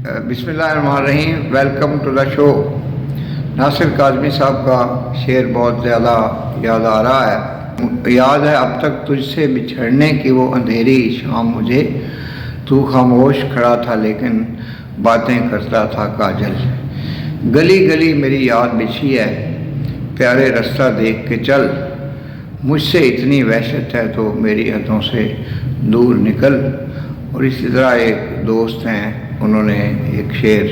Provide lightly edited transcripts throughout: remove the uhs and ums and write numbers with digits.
بسم اللہ الرحمن الرحیم. ویلکم ٹو دا شو. ناصر کاظمی صاحب کا شعر بہت زیادہ یاد آ رہا ہے. یاد ہے اب تک تجھ سے بچھڑنے کی وہ اندھیری شام مجھے، تو خاموش کھڑا تھا لیکن باتیں کرتا تھا کاجل. گلی گلی میری یاد بچھی ہے، پیارے رستہ دیکھ کے چل. مجھ سے اتنی وحشت ہے تو میری حدوں سے دور نکل. اور اسی طرح ایک دوست ہیں، انہوں نے ایک شعر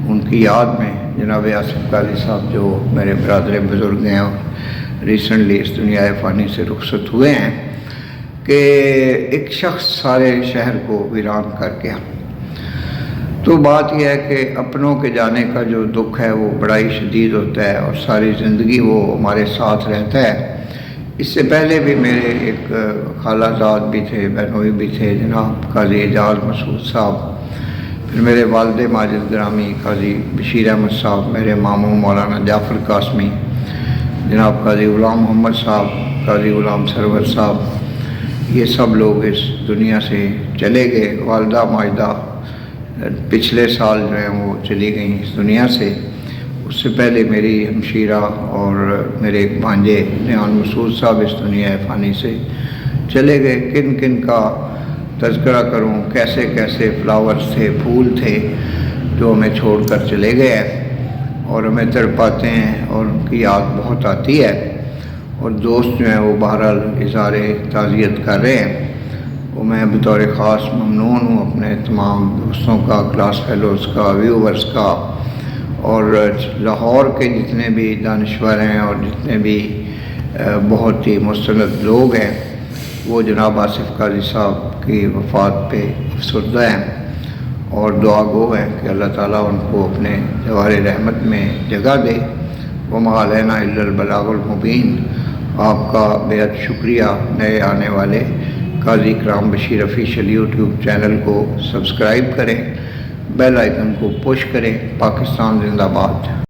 ان کی یاد میں، جناب آصف قاضی صاحب جو میرے برادر بزرگ ہیں اور ریسنٹلی اس دنیا فانی سے رخصت ہوئے ہیں، کہ ایک شخص سارے شہر کو ویران کر گیا. تو بات یہ ہے کہ اپنوں کے جانے کا جو دکھ ہے وہ بڑا ہی شدید ہوتا ہے اور ساری زندگی وہ ہمارے ساتھ رہتا ہے. اس سے پہلے بھی میرے ایک خالہ زاد بھی تھے، بہنوئی بھی تھے، جناب قاضی اعجاز مسعود صاحب. پھر میرے والد ماجد گرامی قاضی بشیر احمد صاحب، میرے ماموں مولانا جعفر قاسمی، جناب قاضی غلام محمد صاحب، قاضی غلام سرور صاحب. یہ سب لوگ اس دنیا سے چلے گئے. والدہ ماجدہ پچھلے سال جو ہیں وہ چلی گئیں اس دنیا سے. اس سے پہلے میری ہمشیرہ اور میرے ایک بھانجے ریحان مسعود صاحب اس دنیا فانی سے چلے گئے. کن کن کا تذکرہ کروں، کیسے کیسے فلاورز تھے، پھول تھے جو ہمیں چھوڑ کر چلے گئے اور ہمیں تڑپاتے ہیں اور ان کی یاد بہت آتی ہے. اور دوست جو ہیں وہ بہرحال اظہار تعزیت کر رہے ہیں. وہ میں بطور خاص ممنون ہوں اپنے تمام دوستوں کا، کلاس فیلوز کا، ویورز کا، اور لاہور کے جتنے بھی دانشور ہیں اور جتنے بھی بہت ہی مستند لوگ ہیں، وہ جناب آصف قاضی صاحب کی وفات پہ افسردہ ہیں اور دعا گو ہیں کہ اللہ تعالیٰ ان کو اپنے جوار رحمت میں جگہ دے. وما علینا الا البلاغ المبین. آپ کا بہت شکریہ. نئے آنے والے قاضی اکرام بشیر آفیشیل یوٹیوب چینل کو سبسکرائب کریں، بیل آئیکن کو پش کریں. پاکستان زندہ باد.